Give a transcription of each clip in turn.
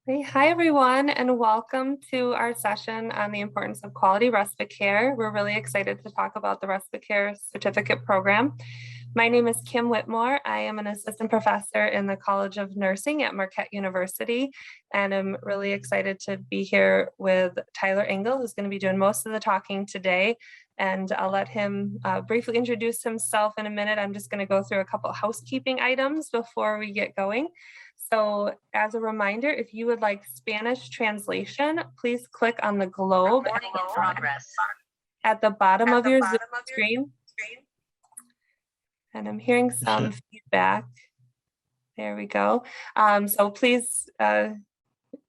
Hey, hi everyone, and welcome to our session on the importance of quality respite care. We're really excited to talk about the Respite Care Certificate Program. My name is Kim Whitmore. I am an assistant professor in the College of Nursing at Marquette University, and I'm really excited to be here with Tyler Engel, who's going to be doing most of the talking today. And I'll let him briefly introduce himself in a minute. I'm just going to go through a couple of housekeeping items before we get going. So as a reminder, if you would like Spanish translation, please click on the globe at the bottom of your Zoom screen. And I'm hearing some feedback. There we go. So please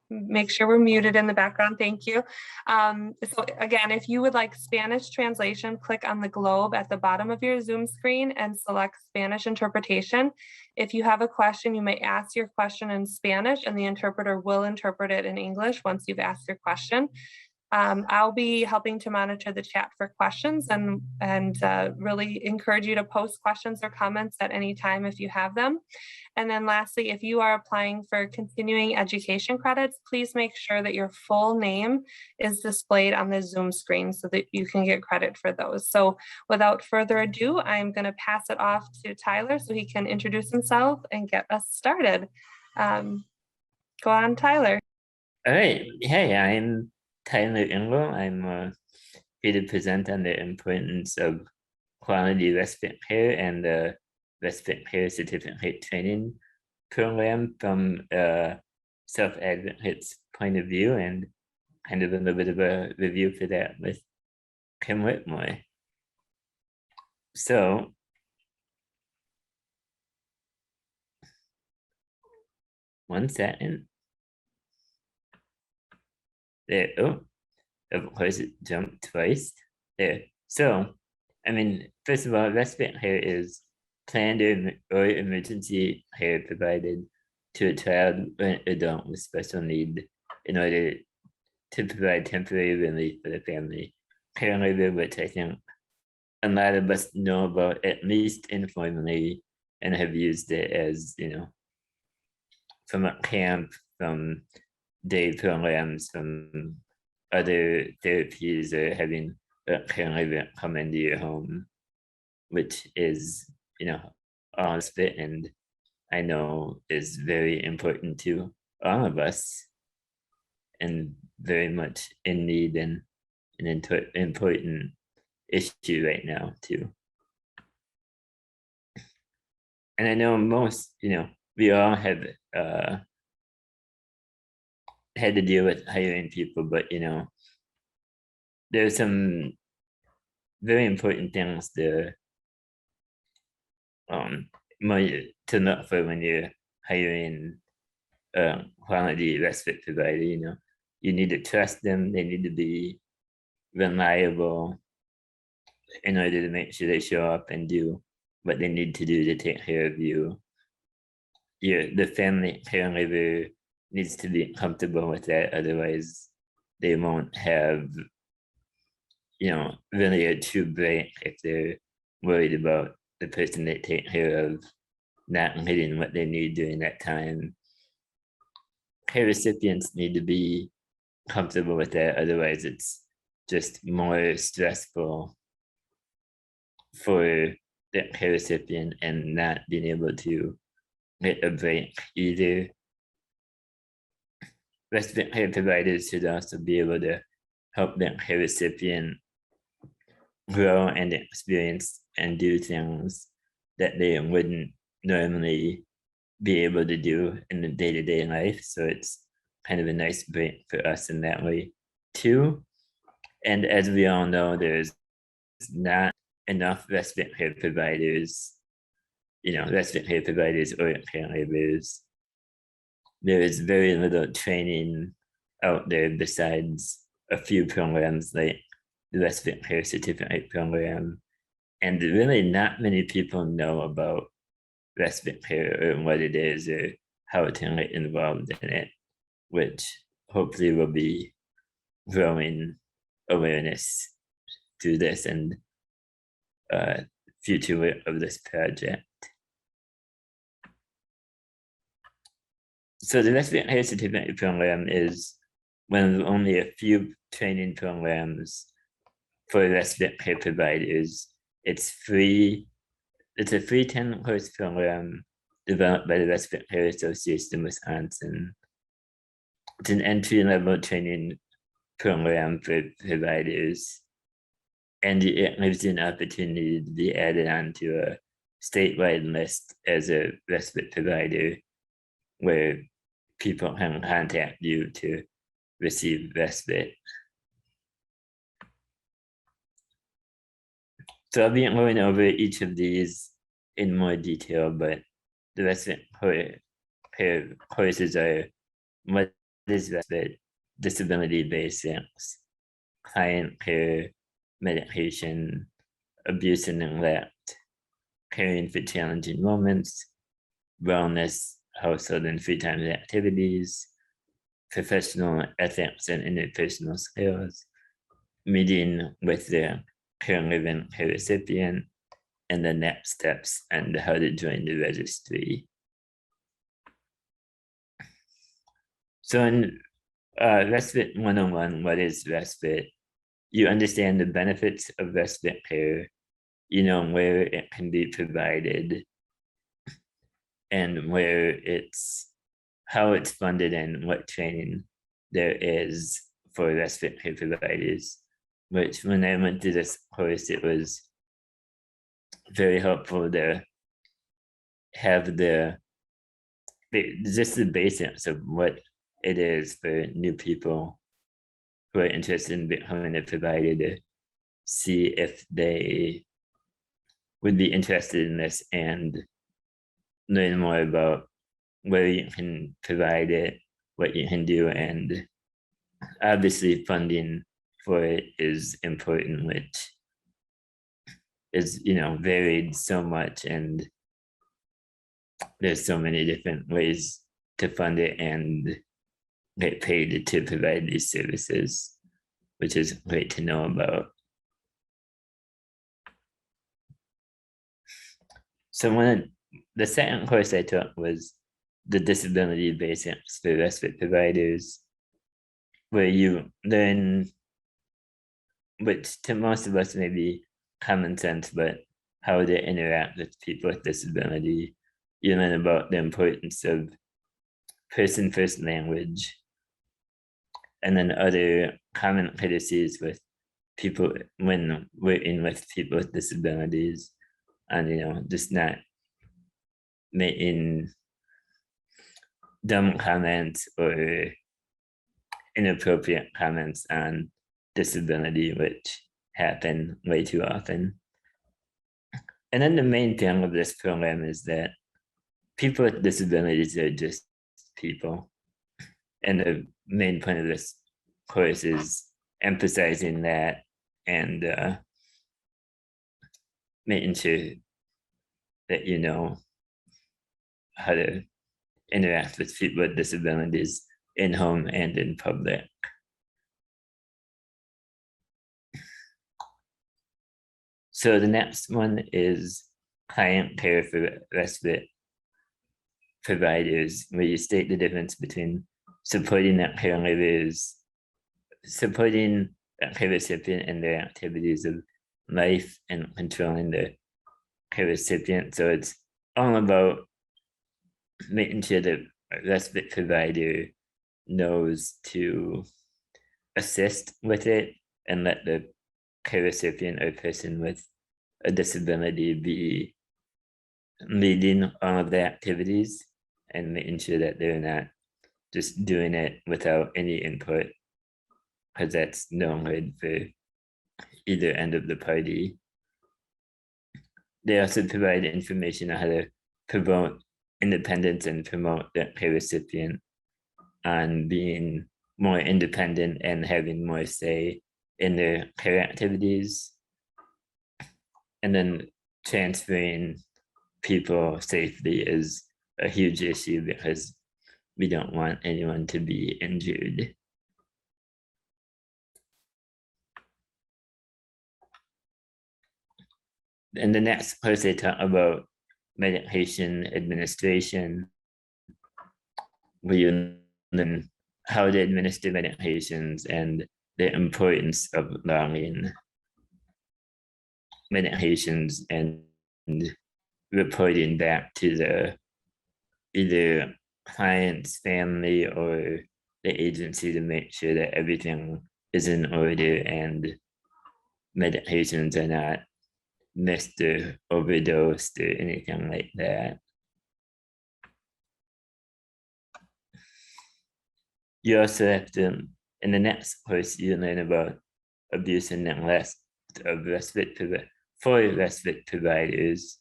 make sure we're muted in the background. Thank you. So again, if you would like Spanish translation, click on the globe at the bottom of your Zoom screen and select Spanish interpretation. If you have a question, you may ask your question in Spanish and the interpreter will interpret it in English once you've asked your question. I'll be helping to monitor the chat for questions and really encourage you to post questions or comments at any time if you have them. And then lastly, if you are applying for continuing education credits, please make sure that your full name is displayed on the Zoom screen so that you can get credit for those. So without further ado, I'm going to pass it off to Tyler so he can introduce himself and get us started. Go on, Tyler. All right. Hey, I'm Tyler Engel. I'm here to present on the importance of quality respite care and the respite care certificate training program from a self-advocate's point of view, and kind of a little bit of a review for that with Kim Whitmore. So one second. There, oh, of course it jumped twice. There. So, I mean, first of all, respite care is planned or emergency care provided to a child or adult with special need in order to provide temporary relief for the family. Caregiver, which I think a lot of us know about, at least informally, and have used it as, from a camp, from day programs, from other therapies, or having a caregiver come into your home, which is, all fit, and I know is very important to all of us, and very much in need and an important issue right now too. And I know most, we all have had to deal with hiring people, but there's some very important things to look for when you're hiring a quality respite provider. You need to trust them. They need to be reliable in order to make sure they show up and do what they need to do to take care of you. The family caregiver needs to be comfortable with that, otherwise they won't have really a true break if they're worried about the person they take care of not getting what they need during that time. Care recipients need to be comfortable with that, otherwise it's just more stressful for the care recipient and not being able to get a break either. Respite care providers should also be able to help the care recipient grow and experience and do things that they wouldn't normally be able to do in the day-to-day life. So it's kind of a nice break for us in that way too. And as we all know, there's not enough respite care providers, respite care providers or caregivers. There is very little training out there besides a few programs like the Respite Care Certificate program. And really not many people know about respite care or what it is or how to get involved in it, which hopefully will be growing awareness through this and future work of this project. So the Respite Care Certificate Program is one of only a few training programs for respite care providers. It's free. It's a free 10-course program developed by the Respite Care Association of Wisconsin. It's an entry-level training program for providers, and it gives you an opportunity to be added onto a statewide list as a respite provider, where people can contact you to receive respite. So I'll be going over each of these in more detail, but the respite care courses are: what is respite, disability basics, client care, medication, abuse and neglect, caring for challenging moments, wellness, household and free time activities, professional ethics and interpersonal skills, meeting with the caregiver and care recipient, and the next steps and how to join the registry. So in Respite 101, what is respite? You understand the benefits of respite care, you know where it can be provided, and where it's, how it's funded, and what training there is for respite care providers, which when I went through this course, it was very helpful to have just the basics of what it is for new people who are interested in becoming a provider, to see if they would be interested in this and learn more about where you can provide it, what you can do, and obviously funding for it is important, which is, varied so much, and there's so many different ways to fund it and get paid to provide these services, which is great to know about. So the second course I took was the disability basics for respite providers, where you learn, which to most of us may be common sense, but how to interact with people with disability. You learn about the importance of person-first language, and then other common courtesies with people when working with people with disabilities, and just not making dumb comments or inappropriate comments on disability, which happen way too often. And then the main thing of this program is that people with disabilities are just people. And the main point of this course is emphasizing that, and making sure that you know how to interact with people with disabilities in home and in public. So the next one is client care for respite providers, where you state the difference between supporting that caregivers, supporting that care recipient in their activities of life, and controlling the care recipient. So it's all about making sure the respite provider knows to assist with it, and let the care recipient or person with a disability be leading all of the activities, and making sure that they're not just doing it without any input, because that's no good for either end of the party. They also provide information on how to promote independence and promote the care recipient on being more independent and having more say in their care activities. And then transferring people safely is a huge issue, because we don't want anyone to be injured. And the next course, they talk about medication administration, we learn how to administer medications and the importance of logging medications and reporting back to the either client's family or the agency to make sure that everything is in order and medications are not missed or overdosed or anything like that. You also have to, in the next course, you learn about abuse and neglect of respite for respite providers.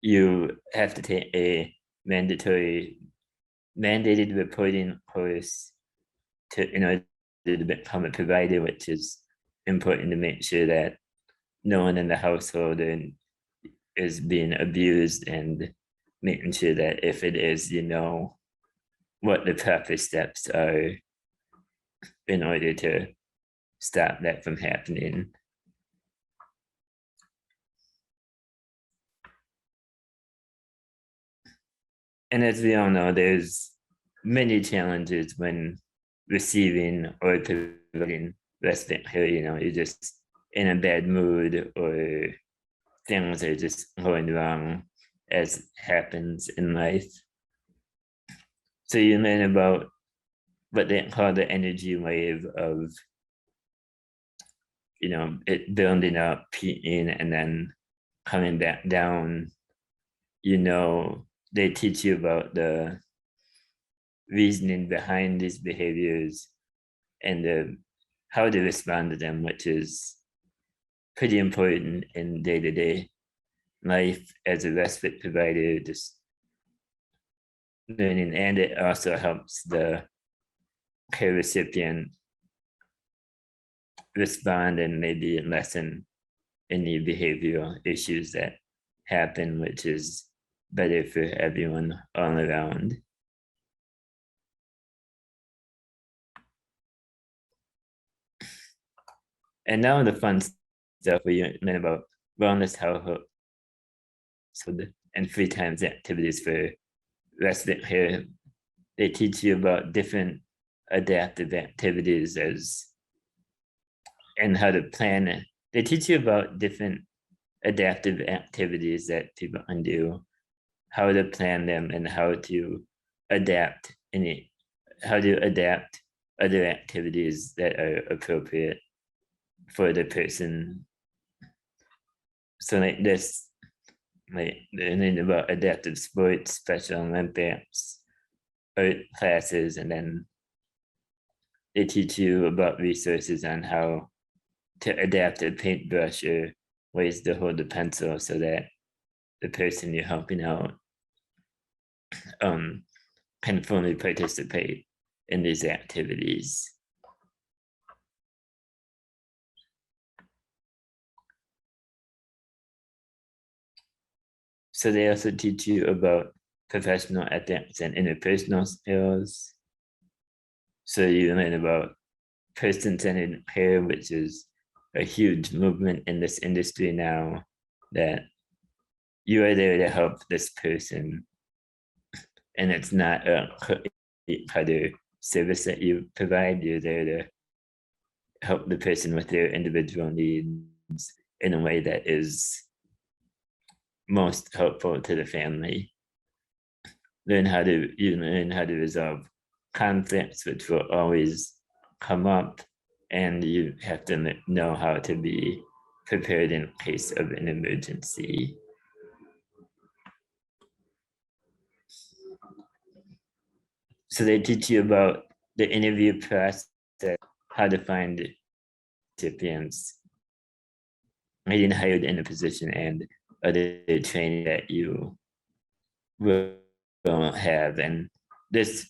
You have to take a mandated reporting course in order to become a provider, which is important to make sure that no one in the household is being abused, and making sure that if it is, you know what the proper steps are in order to stop that from happening. And as we all know, there's many challenges when receiving or providing respite care. You know, you're just in a bad mood or things are just going wrong, as happens in life. So you learn about what they call the energy wave of, you know, it building up, peaking, and then coming back down. You know, they teach you about the reasoning behind these behaviors and how to respond to them, which is pretty important in day-to-day life as a respite provider, just learning. And it also helps the care recipient respond and maybe lessen any behavioral issues that happen, which is better for everyone all around. And now the fun stuff we learn about wellness, health, and free times activities for respite care. They teach you about different adaptive activities and how to plan it. They teach you about different adaptive activities that people can do, how to plan them, and how to adapt other activities that are appropriate for the person. So like this, like learning about adaptive sports, Special Olympics, art classes, and then they teach you about resources on how to adapt a paintbrush or ways to hold a pencil so that the person you're helping out can fully participate in these activities. So they also teach you about professional ethics and interpersonal skills. So you learn about person-centered care, which is a huge movement in this industry now, that you are there to help this person, and it's not a other service that you provide. You're there to help the person with their individual needs in a way that is most helpful to the family. You learn how to resolve conflicts, which will always come up, and you have to know how to be prepared in case of an emergency. So they teach you about the interview process, how to find recipients, getting hired in a position, and other training that you will have. And this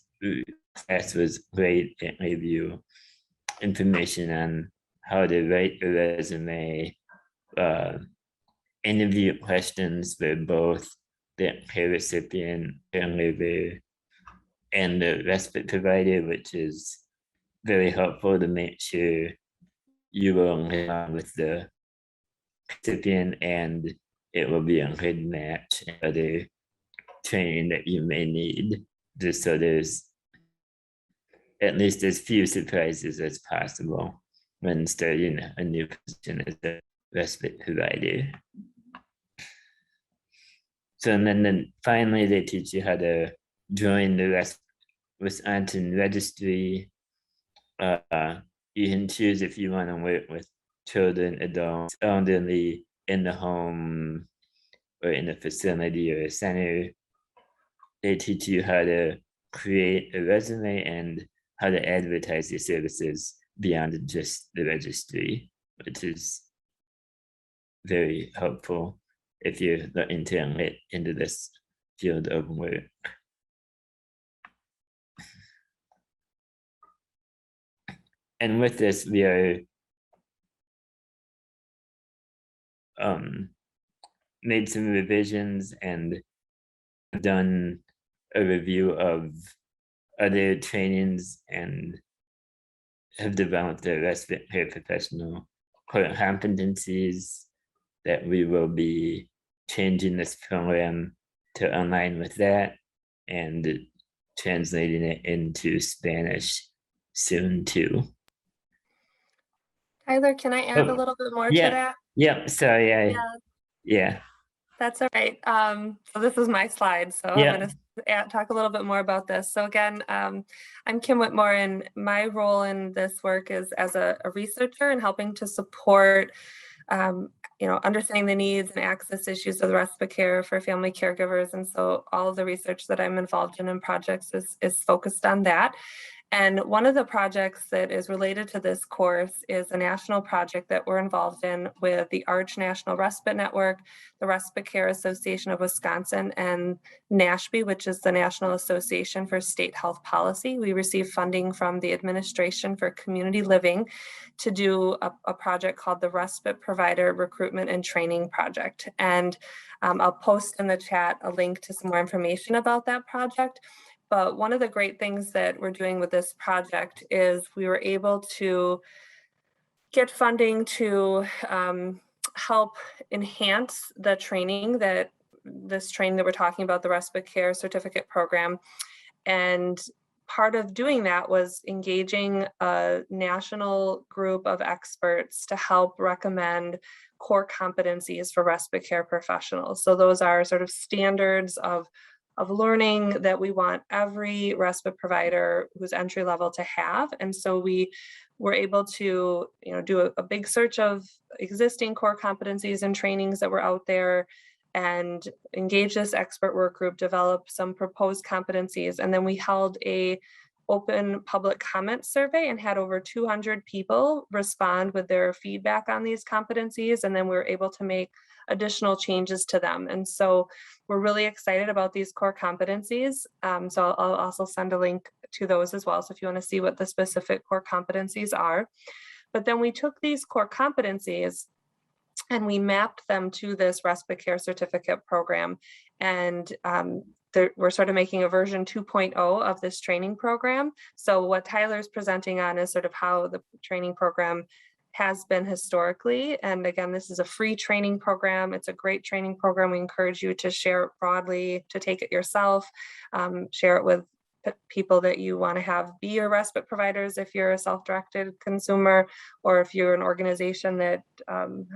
class was great. It gave you information on how to write a resume, interview questions for both the care recipient, caregiver, and the respite provider, which is very helpful to make sure you will get on with the recipient and it will be a good match and other training that you may need. just so there's at least as few surprises as possible when starting a new position as a respite provider. So then finally they teach you how to join the Wisconsin registry. You can choose if you want to work with children, adults, elderly in the home or in a facility or a center. They teach you how to create a resume and how to advertise your services beyond just the registry, which is very helpful if you're looking to get into this field of work. And with this, we are made some revisions and done a review of other trainings and have developed a respite care professional core competencies that we will be changing this program to align with that and translating it into Spanish soon too. Tyler, can I add a little bit more to that? Yeah, sorry, yeah. That's all right. So this is my slide, so I'm going to talk a little bit more about this. So again, I'm Kim Whitmore, and my role in this work is as a researcher and helping to support understanding the needs and access issues of the respite care for family caregivers. And so all of the research that I'm involved in projects is focused on that. And one of the projects that is related to this course is a national project that we're involved in with the Arch National Respite Network, the Respite Care Association of Wisconsin, and NASHB, which is the National Association for State Health Policy. We receive funding from the Administration for Community Living to do a project called the Respite Provider Recruitment and Training Project. And I'll post in the chat a link to some more information about that project. But one of the great things that we're doing with this project is we were able to get funding to help enhance the training that we're talking about, the Respite Care Certificate Program. And part of doing that was engaging a national group of experts to help recommend core competencies for respite care professionals. So those are sort of standards of learning that we want every respite provider who's entry level to have. And so we were able to do a big search of existing core competencies and trainings that were out there and engage this expert work group, develop some proposed competencies. And then we held a open public comment survey and had over 200 people respond with their feedback on these competencies. And then we were able to make additional changes to them. And so we're really excited about these core competencies. So I'll also send a link to those as well. So if you want to see what the specific core competencies are. But then we took these core competencies and we mapped them to this respite care certificate program. And we're sort of making a version 2.0 of this training program. So what Tyler's presenting on is sort of how the training program has been historically. And again, this is a free training program. It's a great training program. We encourage you to share it broadly, to take it yourself, share it with people that you want to have be your respite providers if you're a self-directed consumer, or if you're an organization that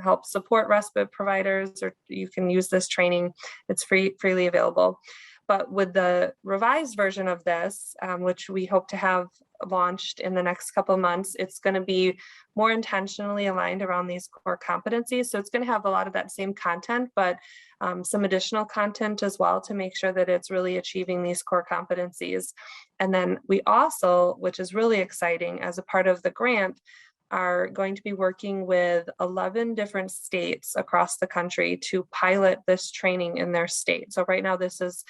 helps support respite providers, or you can use this training. It's freely available. But with the revised version of this, which we hope to have launched in the next couple of months, it's going to be more intentionally aligned around these core competencies. So it's going to have a lot of that same content, but some additional content as well to make sure that it's really achieving these core competencies. And then we also, which is really exciting, as a part of the grant, are going to be working with 11 different states across the country to pilot this training in their state. So right now this is,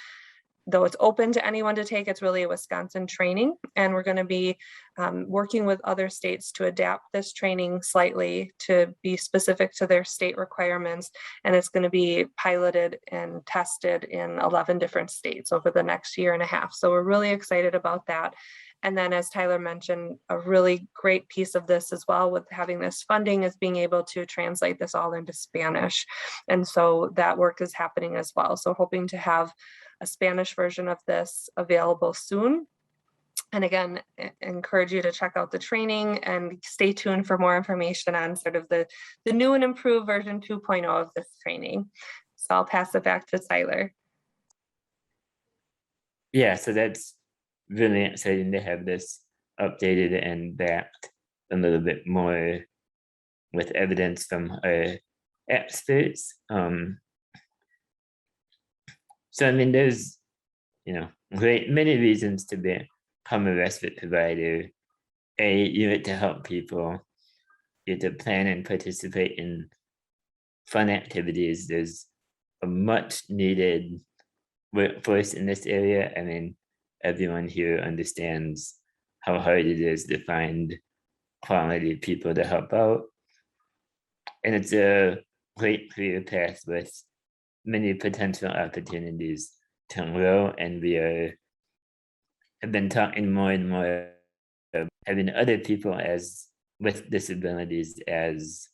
though it's open to anyone to take, it's really a Wisconsin training. And we're going to be working with other states to adapt this training slightly to be specific to their state requirements. And it's going to be piloted and tested in 11 different states over the next year and a half. So we're really excited about that. And then, as Tyler mentioned, a really great piece of this as well with having this funding is being able to translate this all into Spanish. And so that work is happening as well. So hoping to have a Spanish version of this available soon. And again, encourage you to check out the training and stay tuned for more information on sort of the new and improved version 2.0 of this training. So I'll pass it back to Tyler. Yeah, so that's really exciting to have this updated and backed a little bit more with evidence from our experts. So I mean, there's, many reasons to become a respite provider. You get to help people. You get to plan and participate in fun activities. There's a much needed workforce in this area. I mean, everyone here understands how hard it is to find quality people to help out. And it's a great career path with many potential opportunities to grow. And we have been talking more and more about having other people with disabilities as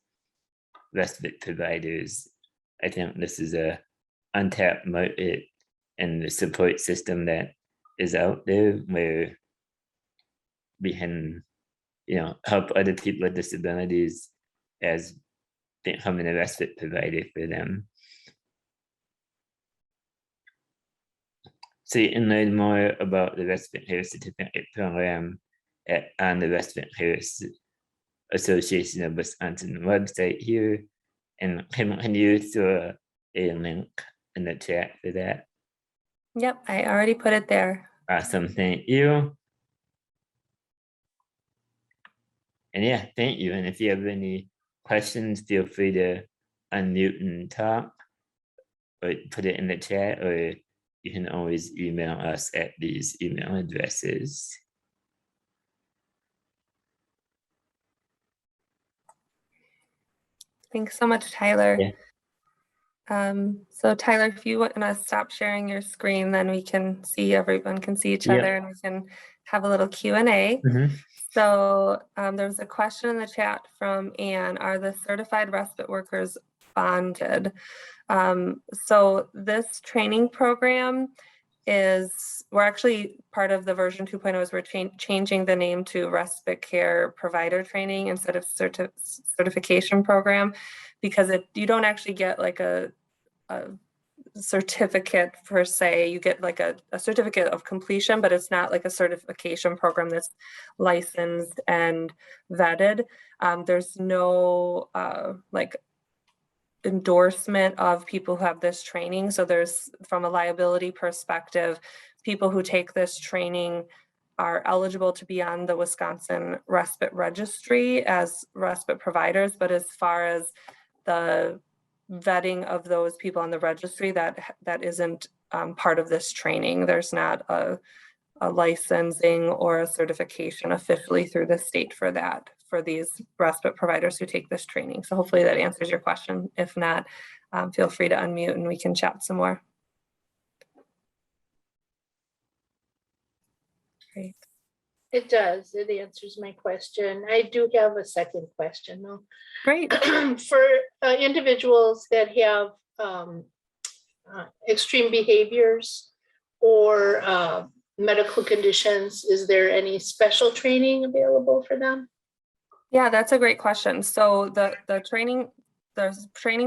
respite providers. I think this is a untapped market and the support system that is out there where we can, help other people with disabilities as becoming a respite provider for them. So you can learn more about the Respite Care Certificate Program on the Respite Care Association of Wisconsin website here. And can you throw a link in the chat for that? Yep, I already put it there. Awesome, thank you. And yeah, thank you. And if you have any questions, feel free to unmute and talk or put it in the chat, or you can always email us at these email addresses. Thanks so much, Tyler. Yeah. So Tyler, if you want to stop sharing your screen, then we can see, everyone can see each Yep. other, and we can have a little Q&A. Mhm. So there's a question in the chat from Anne. Are the certified respite workers bonded? So this training program we're actually part of the version 2.0 is we're changing the name to Respite Care Provider Training instead of certification program, because you don't actually get like a certificate per se. You get like a certificate of completion, but it's not like a certification program that's licensed and vetted. There's no like endorsement of people who have this training. So there's, from a liability perspective, people who take this training are eligible to be on the Wisconsin Respite Registry as respite providers, but as far as the vetting of those people on the registry, that isn't part of this training. There's not a licensing or a certification officially through the state for that, for these respite providers who take this training. So hopefully that answers your question. If not, feel free to unmute and we can chat some more. Great. It does. It answers my question. I do have a second question though. Great. For individuals that have extreme behaviors or medical conditions, is there any special training available for them? Yeah, that's a great question. So the training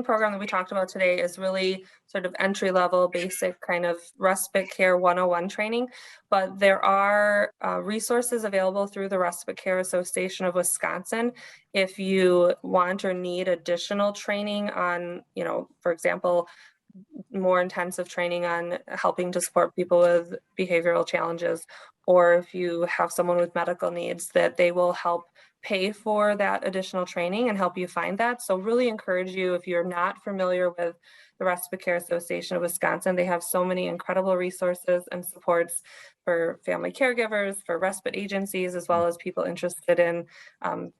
program that we talked about today is really sort of entry level, basic kind of respite care 101 training, but there are resources available through the Respite Care Association of Wisconsin. If you want or need additional training on, for example, more intensive training on helping to support people with behavioral challenges, or if you have someone with medical needs, that they will help pay for that additional training and help you find that. So really encourage you, if you're not familiar with the Respite Care Association of Wisconsin, they have so many incredible resources and supports for family caregivers, for respite agencies, as well as people interested in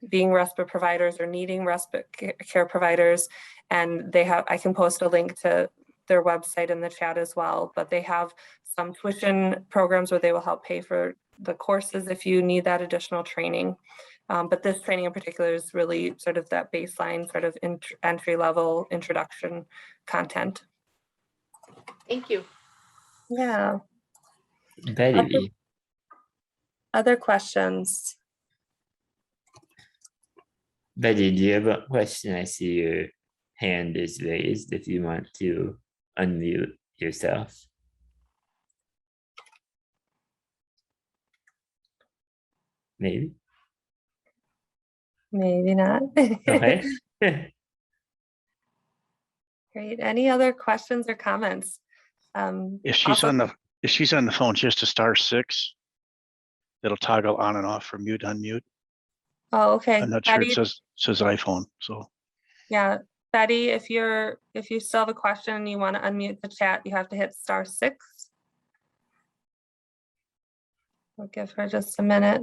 being respite providers or needing respite care providers. And I can post a link to their website in the chat as well, but they have some tuition programs where they will help pay for the courses if you need that additional training. But this training in particular is really sort of that baseline sort of entry level introduction content. Thank you. Yeah. Betty, Other questions? Betty, do you have a question? I see your hand is raised if you want to unmute yourself. Maybe. Maybe not. Okay. Great. Any other questions or comments? If she's Also- on the phone, just to star 6, it'll toggle on and off from mute, unmute. Oh, okay. I'm not sure Betty, it says iPhone, so. yeah, Betty, if you still have a question and you want to unmute the chat, you have to hit star 6. We'll give her just a minute.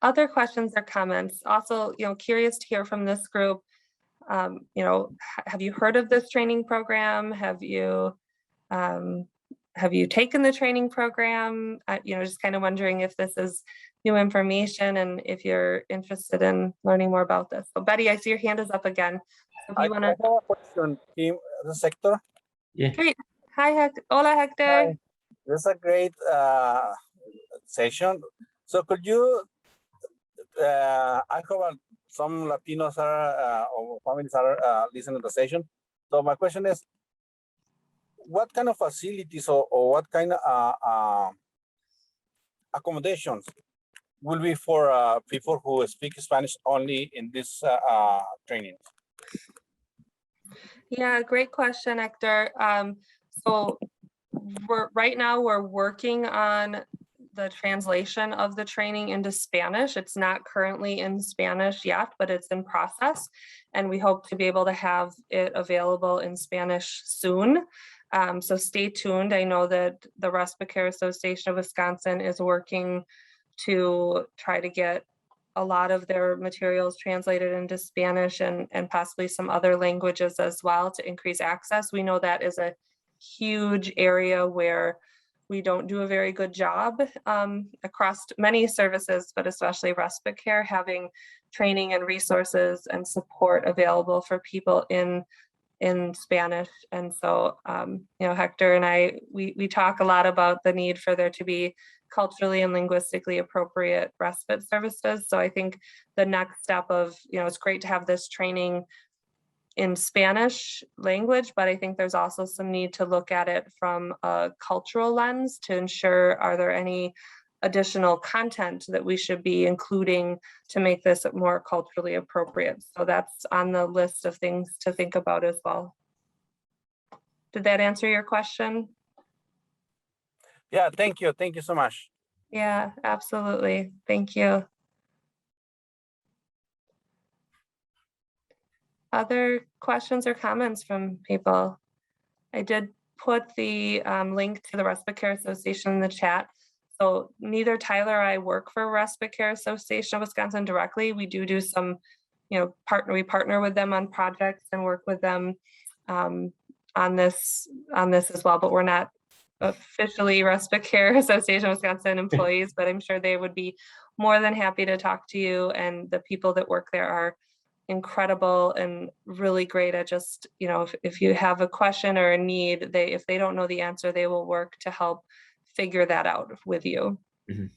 Other questions or comments? Also, curious to hear from this group. Have you heard of this training program? Have you taken the training program? Just kind of wondering if this is new information and if you're interested in learning more about this. So Betty, I see your hand is up again. So if you want I to. have a question, Kim, the sector. Yeah. Great. Hi, Hector. Hola, Hector. Hi. This is a great session. So could you, I have some Latinos are, or families are listening to the session. So my question is, what kind of facilities or what kind of accommodations will be for people who speak Spanish only in this training? Yeah, great question, Hector. So right now we're working on the translation of the training into Spanish. It's not currently in Spanish yet, but it's in process. And we hope to be able to have it available in Spanish soon. So stay tuned. I know that the Respite Care Association of Wisconsin is working to try to get a lot of their materials translated into Spanish and possibly some other languages as well to increase access. We know that is a huge area where we don't do a very good job across many services, but especially respite care, having training and resources and support available for people in Spanish. And so, Hector and I, we talk a lot about the need for there to be culturally and linguistically appropriate respite services. So I think the next step of, it's great to have this training in Spanish language, but I think there's also some need to look at it from a cultural lens to ensure, are there any additional content that we should be including to make this more culturally appropriate? So that's on the list of things to think about as well. Did that answer your question? Yeah, thank you. Thank you so much. Yeah, absolutely. Thank you. Other questions or comments from people? I did put the link to the Respite Care Association in the chat. So neither Tyler or I work for Respite Care Association of Wisconsin directly. We do some, we partner with them on projects and work with them on this as well, but we're not officially Respite Care Association of Wisconsin employees, but I'm sure they would be more than happy to talk to you, and the people that work there are incredible and really great at just, if you have a question or a need, if they don't know the answer, they will work to help figure that out with you. Mhm.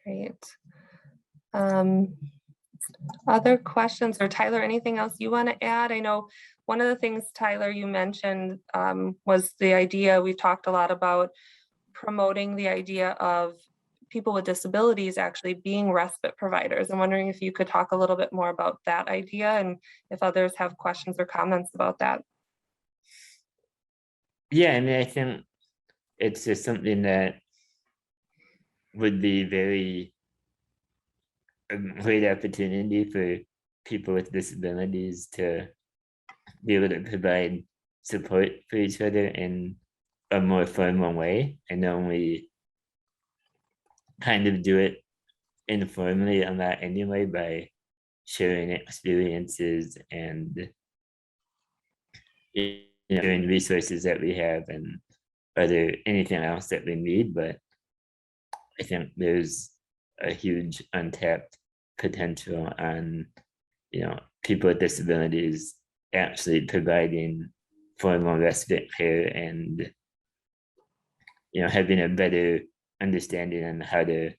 Great. Other questions, or Tyler, anything else you want to add? I know one of the things, Tyler, you mentioned was the idea, we talked a lot about promoting the idea of people with disabilities actually being respite providers. I'm wondering if you could talk a little bit more about that idea and if others have questions or comments about that. Yeah, I think it's just something that would be a great opportunity for people with disabilities to be able to provide support for each other in a more formal way, and only kind of do it informally on that anyway by sharing experiences and sharing resources that we have and anything else that we need. But I think there's a huge untapped potential on, people with disabilities actually providing formal respite care and, having a better understanding on how to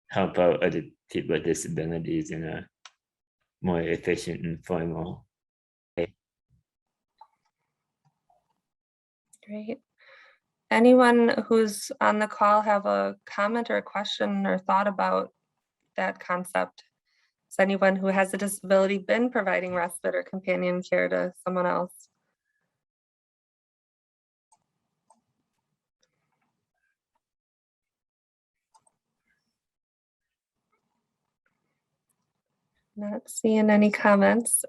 help out other people with disabilities in a more efficient and formal way. Great. Anyone who's on the call have a comment or a question or thought about that concept? Has anyone who has a disability been providing respite or companion care to someone else? Not seeing any comments,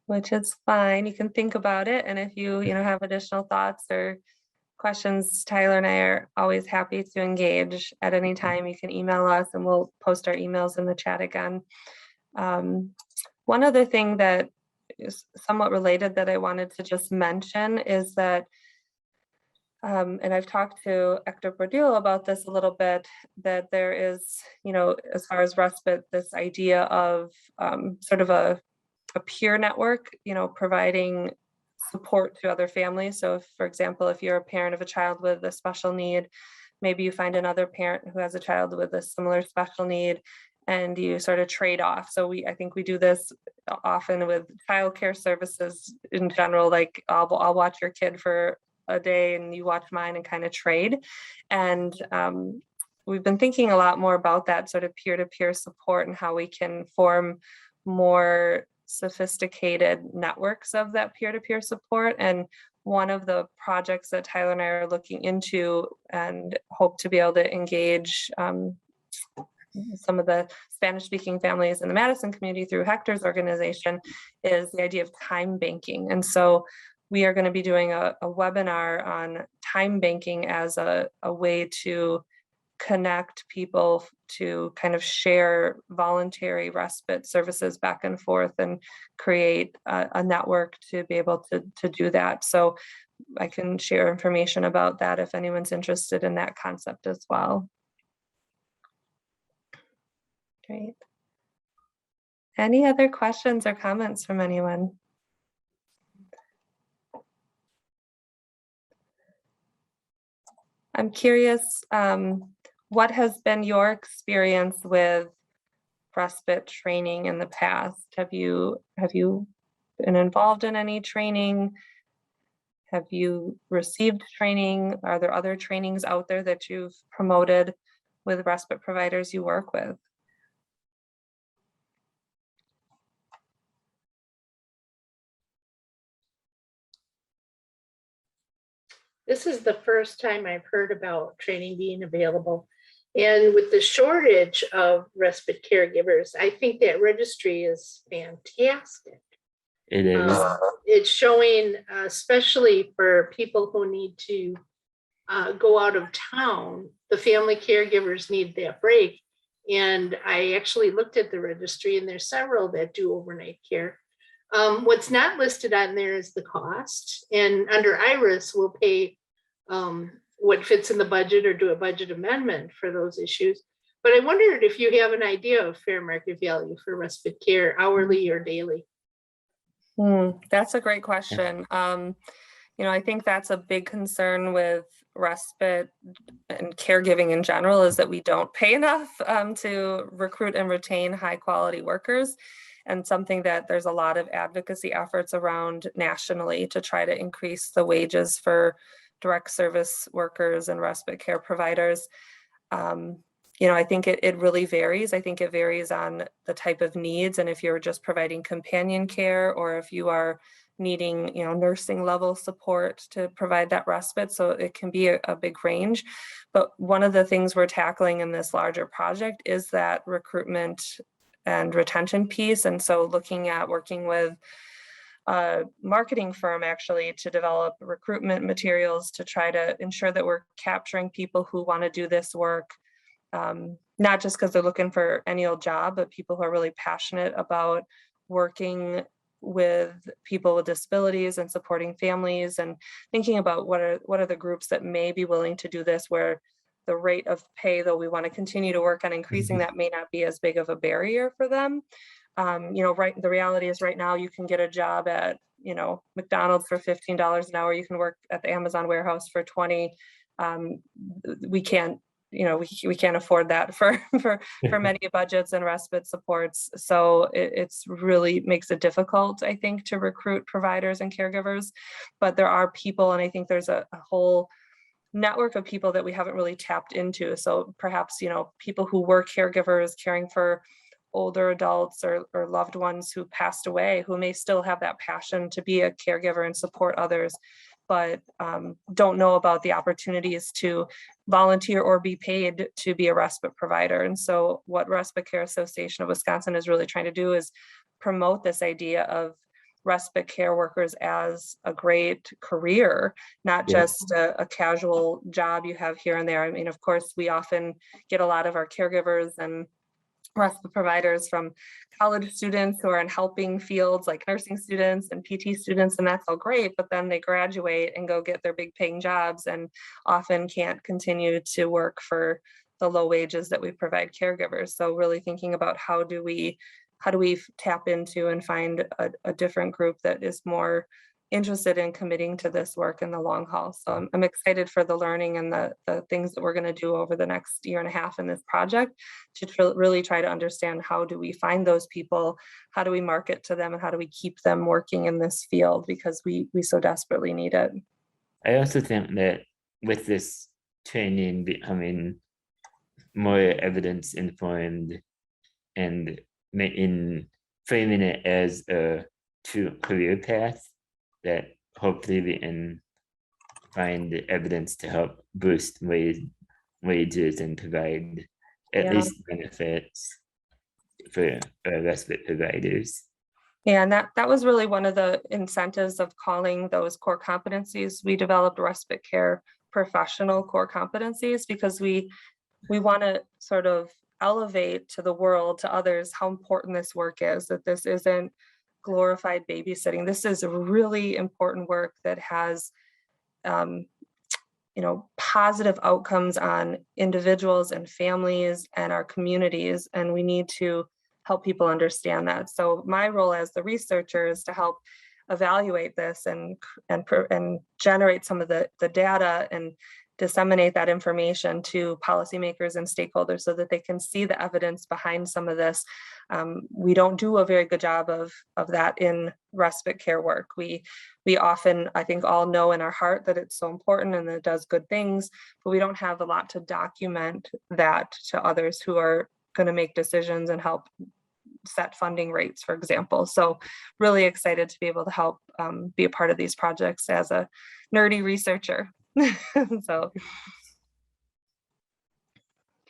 which is fine. You can think about it. And if you have additional thoughts or questions, Tyler and I are always happy to engage at any time. You can email us and we'll post our emails in the chat again. One other thing that is somewhat related that I wanted to just mention is that, and I've talked to Hector Bordillo about this a little bit, that there is, as far as respite, this idea of sort of a peer network, providing support to other families. So if, for example, if you're a parent of a child with a special need, maybe you find another parent who has a child with a similar special need and you sort of trade off. So I think we do this often with childcare services in general, like I'll watch your kid for a day and you watch mine and kind of trade. And we've been thinking a lot more about that sort of peer-to-peer support and how we can form more sophisticated networks of that peer-to-peer support. And one of the projects that Tyler and I are looking into and hope to be able to engage some of the Spanish-speaking families in the Madison community through Hector's organization is the idea of time banking. And so we are going to be doing a webinar on time banking as a way to connect people to kind of share voluntary respite services back and forth and create a network to be able to do that. So I can share information about that if anyone's interested in that concept as well. Great. Any other questions or comments from anyone? I'm curious, what has been your experience with respite training in the past? Have you been involved in any training? Have you received training? Are there other trainings out there that you've promoted with respite providers you work with? This is the first time I've heard about training being available. And with the shortage of respite caregivers, I think that registry is fantastic. It is. It's showing, especially for people who need to go out of town, the family caregivers need that break. And I actually looked at the registry and there's several that do overnight care. What's not listed on there is the cost, and under IRIS we'll pay what fits in the budget or do a budget amendment for those issues. But I wondered if you have an idea of fair market value for respite care, hourly or daily. That's a great question. I think that's a big concern with respite and caregiving in general, is that we don't pay enough to recruit and retain high quality workers. And something that there's a lot of advocacy efforts around nationally to try to increase the wages for direct service workers and respite care providers. I think it really varies. I think it varies on the type of needs, and if you're just providing companion care or if you are needing, nursing level support to provide that respite. So it can be a big range. But one of the things we're tackling in this larger project is that recruitment and retention piece. And so looking at working with a marketing firm actually to develop recruitment materials to try to ensure that we're capturing people who want to do this work, not just because they're looking for any old job, but people who are really passionate about working with people with disabilities and supporting families and thinking about what are the groups that may be willing to do this, where the rate of pay, though we want to continue to work on increasing that, may not be as big of a barrier for them. You know, the reality is right now you can get a job at, you know, McDonald's for $15 an hour. You can work at the Amazon warehouse for 20. We can't, you know, we can't afford that for many budgets and respite supports. So it's really makes it difficult, I think, to recruit providers and caregivers. But there are people, and I think there's a whole network of people that we haven't really tapped into. So perhaps, you know, people who were caregivers caring for older adults or loved ones who passed away, who may still have that passion to be a caregiver and support others, but don't know about the opportunities to volunteer or be paid to be a respite provider. And so what Respite Care Association of Wisconsin is really trying to do is promote this idea of respite care workers as a great career, not just a casual job you have here and there. I mean, of course, we often get a lot of our caregivers and respite providers from college students who are in helping fields like nursing students and PT students, and that's all great, but then they graduate and go get their big paying jobs and often can't continue to work for the low wages that we provide caregivers. So really thinking about how do we tap into and find a different group that is more interested in committing to this work in the long haul. So I'm excited for the learning and the things that we're going to do over the next year and a half in this project to really try to understand how do we find those people, how do we market to them, and how do we keep them working in this field, because we so desperately need it. I also think that with this training becoming more evidence informed and in framing it as a true career path, that hopefully we can find evidence to help boost wages and provide at least benefits for respite providers. Yeah, and that was really one of the incentives of calling those core competencies. We developed respite care professional core competencies because we want to sort of elevate to the world, to others, how important this work is, that this isn't glorified babysitting. This is a really important work that has, you know, positive outcomes on individuals and families and our communities, and we need to help people understand that. So my role as the researcher is to help evaluate this and generate some of the data and disseminate that information to policymakers and stakeholders so that they can see the evidence behind some of this. We don't do a very good job of that in respite care work. We often, I think, all know in our heart that it's so important and that it does good things, but we don't have a lot to document that to others who are going to make decisions and help set funding rates, for example. So really excited to be able to help be a part of these projects as a nerdy researcher. So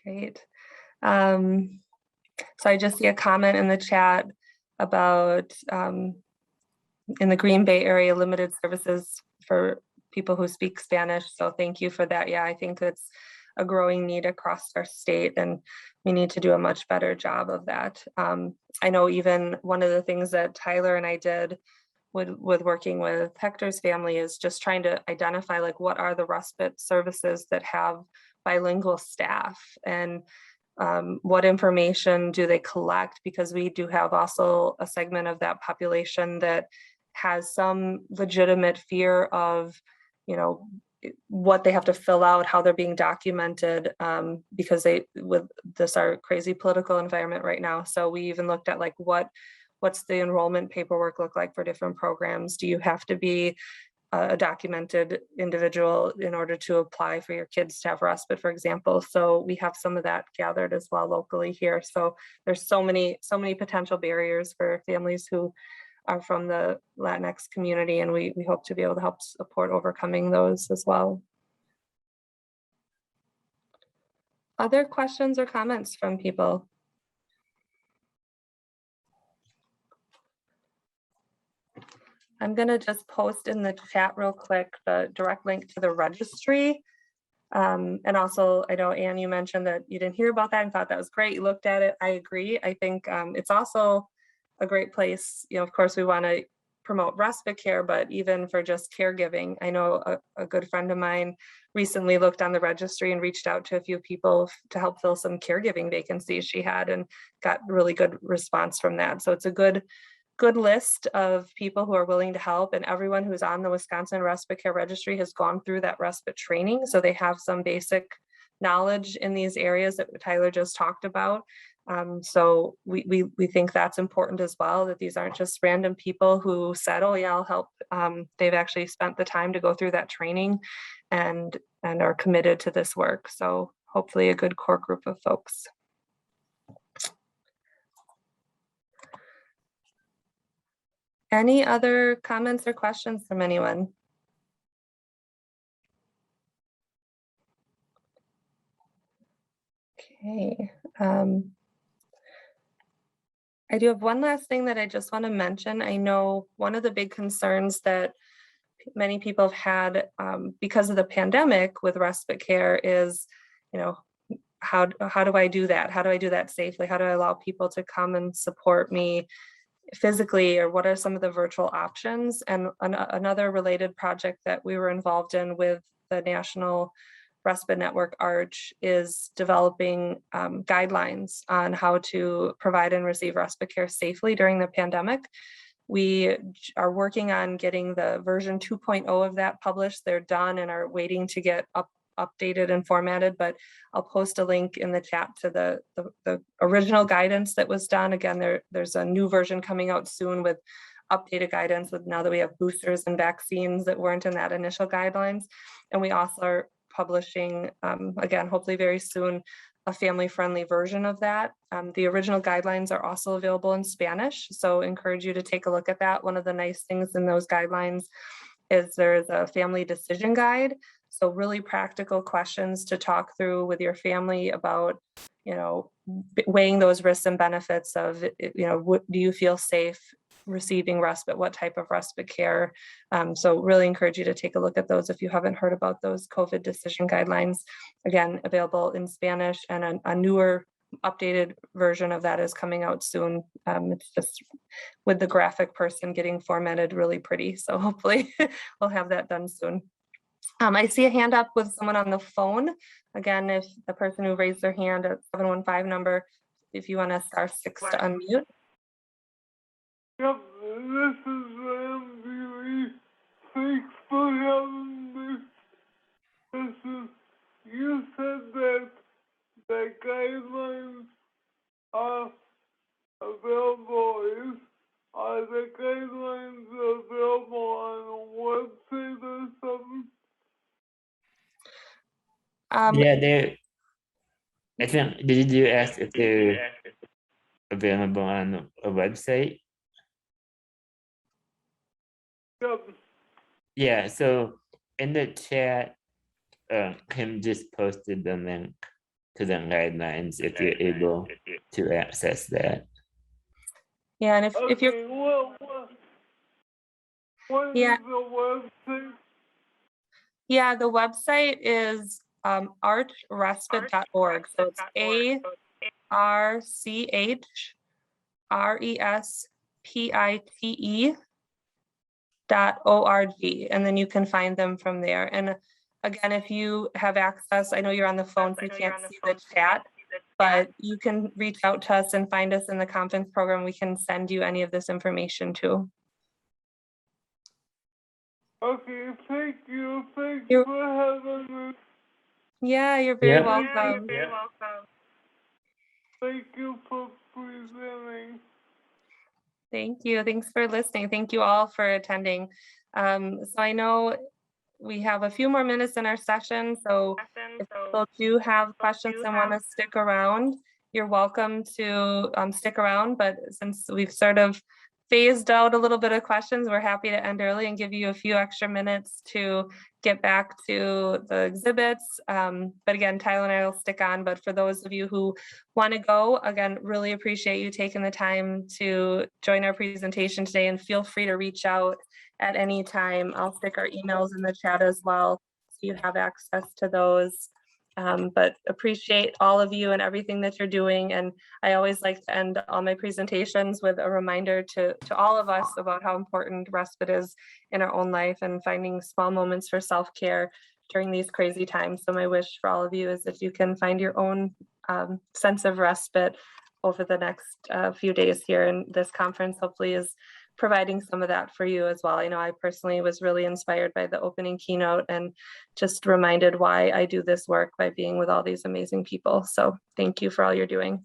great. So I just see a comment in the chat about in the Green Bay area, limited services for people who speak Spanish. So thank you for that. Yeah, I think it's a growing need across our state, and we need to do a much better job of that. I know even one of the things that Tyler and I did with working with Hector's family is just trying to identify like what are the respite services that have bilingual staff, and what information do they collect, because we do have also a segment of that population that has some legitimate fear of, you know, what they have to fill out, how they're being documented, because with this our crazy political environment right now. So we even looked at like what's the enrollment paperwork look like for different programs? Do you have to be a documented individual in order to apply for your kids to have respite, for example? So we have some of that gathered as well locally here. So there's so many potential barriers for families who are from the Latinx community, and we hope to be able to help support overcoming those as well. Other questions or comments from people? I'm going to just post in the chat real quick the direct link to the registry. And also, I know, Anne, you mentioned that you didn't hear about that and thought that was great. You looked at it. I agree. I think it's also a great place. You know, of course, we want to promote respite care, but even for just caregiving. I know a good friend of mine recently looked on the registry and reached out to a few people to help fill some caregiving vacancies she had and got really good response from that. So it's a good list of people who are willing to help, and everyone who's on the Wisconsin Respite Care Registry has gone through that respite training. So they have some basic knowledge in these areas that Tyler just talked about. So we think that's important as well, that these aren't just random people who said, oh yeah, I'll help. They've actually spent the time to go through that training and are committed to this work. So hopefully a good core group of folks. Any other comments or questions from anyone? Okay. I do have one last thing that I just want to mention. I know one of the big concerns that many people have had because of the pandemic with respite care is, you know, how do I do that? How do I do that safely? How do I allow people to come and support me physically, or what are some of the virtual options? And another related project that we were involved in with the National Respite Network ARCH is developing guidelines on how to provide and receive respite care safely during the pandemic. We are working on getting the version 2.0 of that published. They're done and are waiting to get updated and formatted, but I'll post a link in the chat to the original guidance that was done. Again, there's a new version coming out soon with updated guidance with now that we have boosters and vaccines that weren't in that initial guidelines. And we also are publishing, again, hopefully very soon, a family-friendly version of that. The original guidelines are also available in Spanish, so encourage you to take a look at that. One of the nice things in those guidelines is there's a family decision guide. So really practical questions to talk through with your family about, you know, weighing those risks and benefits of, you know, do you feel safe receiving respite? What type of respite care? So really encourage you to take a look at those if you haven't heard about those COVID decision guidelines. Again, available in Spanish, and a newer updated version of that is coming out soon. It's just with the graphic person getting formatted really pretty. So hopefully we'll have that done soon. I see a hand up with someone on the phone. Again, if the person who raised their hand at 715 number, if you want to star 6 to unmute. Yep, this is MBE. Thanks for having me. You said that the guidelines are available. Are the guidelines available on a website or something? Yeah, I think, did you ask if they're available on a website? Yep. Yeah, so in the chat, Kim just posted the link to the guidelines if you're able to access that. Yeah, and if you're what yeah. is the website? Yeah, the website is archrespite.org. So it's ARCHRESPITE.org, and then you can find them from there. And again, if you have access, I know you're on the phone, so you can't see the chat, but you can reach out to us and find us in the conference program. We can send you any of this information too. Okay, thank you. Thanks for having me. Yeah, you're very welcome. Thank you for presenting. Thank you. Thanks for listening. Thank you all for attending. So I know we have a few more minutes in our session. So if people do have questions and want to stick around, you're welcome to stick around. But since we've sort of phased out a little bit of questions, we're happy to end early and give you a few extra minutes to get back to the exhibits. But again, Tyler and I will stick on, but for those of you who want to go, again, really appreciate you taking the time to join our presentation today, and feel free to reach out at any time. I'll stick our emails in the chat as well, so you have access to those. But appreciate all of you and everything that you're doing. And I always like to end all my presentations with a reminder to all of us about how important respite is in our own life and finding small moments for self-care during these crazy times. So my wish for all of you is if you can find your own sense of respite over the next few days here. And this conference hopefully is providing some of that for you as well. I know I personally was really inspired by the opening keynote and just reminded why I do this work by being with all these amazing people. So thank you for all you're doing.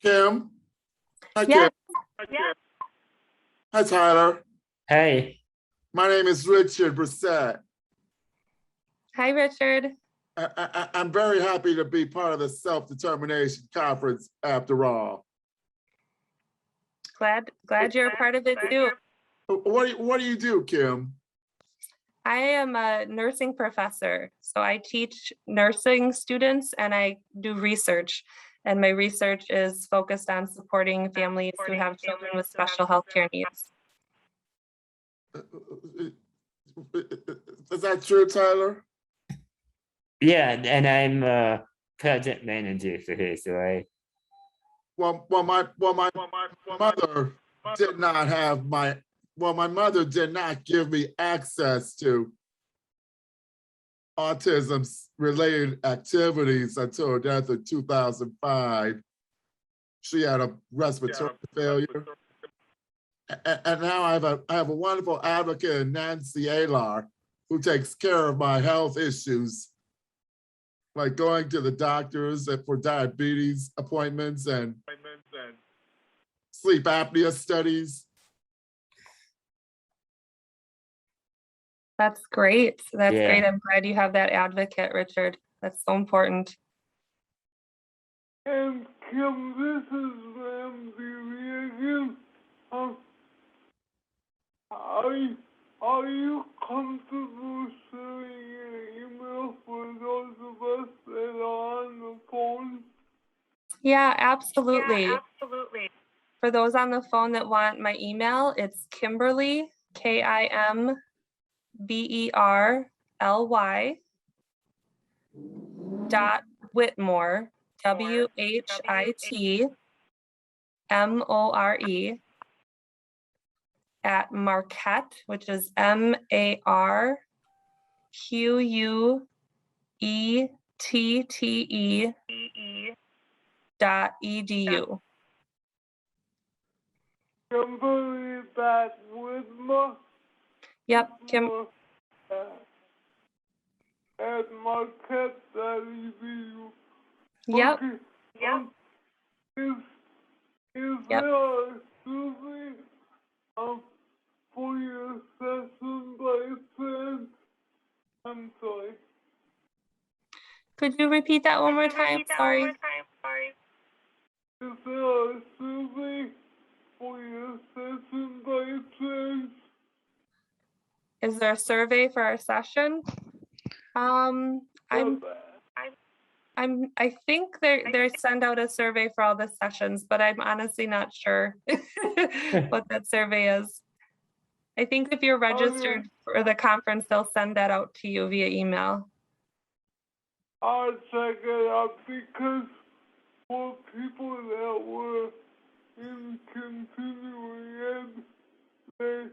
Kim? Hi, Yeah. Kim. Hi, Tyler. Hey, My name is Richard Brissett. Hi, Richard. I'm very happy to be part of the Self-Determination Conference after all. Glad you're a part of it too. What do you do, Kim? I am a nursing professor. So I teach nursing students and I do research. And my research is focused on supporting families who have children with special healthcare needs. Is that true, Tyler? yeah, and I'm a project manager for her, so I Well, my mother did not have my mother did not give me access to autism related activities until her death in 2005. She had a respiratory failure. And now I have a wonderful advocate in Nancy Alar who takes care of my health issues, like going to the doctors for diabetes appointments and sleep apnea studies. That's great. That's Yeah. great. I'm glad you have that advocate, Richard. That's so important. And Kim, this is Ramsey again. Are you comfortable sharing your email for those of us that are on the phone? Yeah, absolutely. For those on the phone that want my email, it's Kimberly, KIMBERLY .Whitmore, WHITMORE at Marquette, which is MARQUETTE.edu. Kimberly Whitmore. Yep, Kim. At Marquette.edu. Yep. Okay. Is Yep. there a survey for your session by chance? I'm sorry. Could you repeat that one more time? Sorry. Is there a survey for your session by chance? Is there a survey for our session? I think they send out a survey for all the sessions, but I'm honestly not sure what that survey is. I think if you're registered for the conference, they'll send that out to you via email. I'll check it out because for people that were in continuing ed, they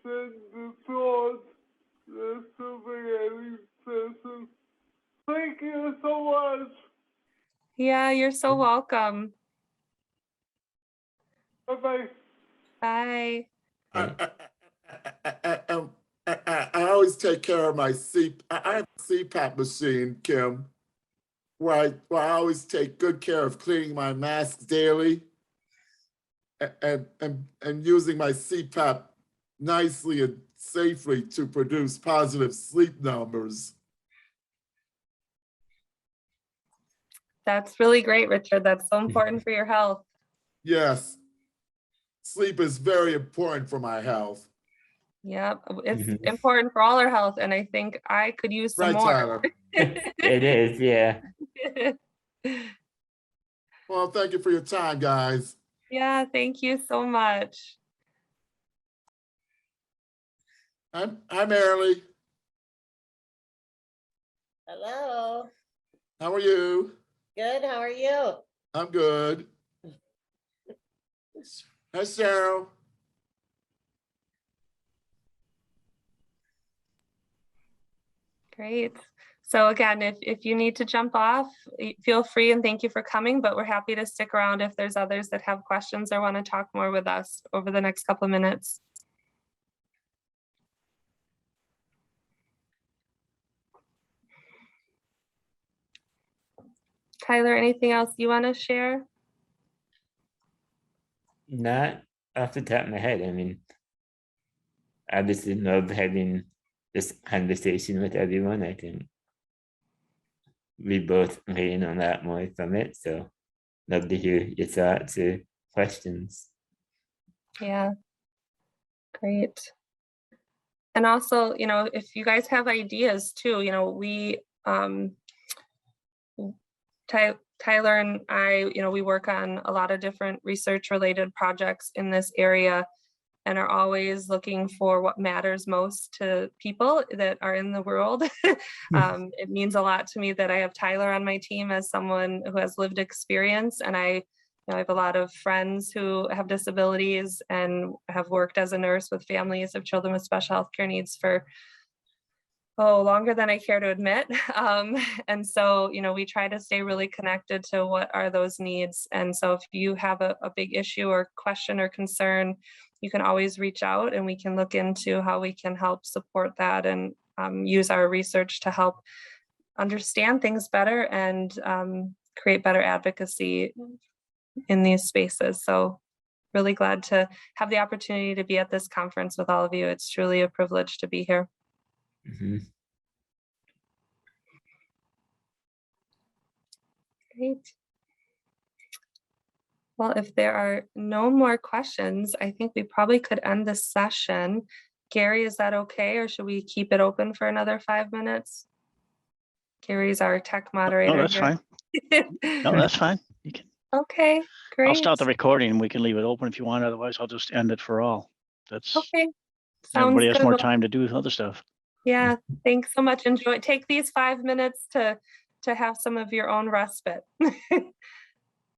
said the thought the survey at each session. Thank you so much. Yeah, you're so welcome. Bye-bye. Bye. I always take care of my I have a CPAP machine, Kim, where I always take good care of cleaning my masks daily and using my CPAP nicely and safely to produce positive sleep numbers. That's really great, Richard. That's so important for your health. Yes. Sleep is very important for my health. Yep, it's important for all our health, and I think I could use some more. Tyler. it is, yeah. Well, thank you for your time, guys. Yeah, thank you so much. Hi, Marilee. Hello, How are you? good, how are you? I'm good. Hi, Cheryl. Great. So again, if you need to jump off, feel free, and thank you for coming, but we're happy to stick around if there's others that have questions or want to talk more with us over the next couple of minutes. Tyler, anything else you want to share? Not off the top of my head. I mean, I just love having this conversation with everyone. I think we both gain a lot more from it. So love to hear your thoughts or questions. Yeah, great. And also, you know, if you guys have ideas too, you know, Tyler and I, you know, we work on a lot of different research related projects in this area and are always looking for what matters most to people that are in the world. It means a lot to me that I have Tyler on my team as someone who has lived experience, and I have a lot of friends who have disabilities and have worked as a nurse with families of children with special health care needs for longer than I care to admit. And so, you know, we try to stay really connected to what are those needs. And so if you have a big issue or question or concern, you can always reach out and we can look into how we can help support that and use our research to help understand things better and create better advocacy in these spaces. So really glad to have the opportunity to be at this conference with all of you. It's truly a privilege to be here. Great. Well, if there are no more questions, I think we probably could end this session. Gary, is that okay? Or should we keep it open for another 5 minutes? Gary's our tech moderator. No, that's fine. No, that's fine. You can, Okay, great. I'll stop the recording and we can leave it open if you want. Otherwise, I'll just end it for all. That's Okay, everybody sounds has more good. time to do other stuff. Yeah, thanks so much. Enjoy. Take these 5 minutes to have some of your own respite.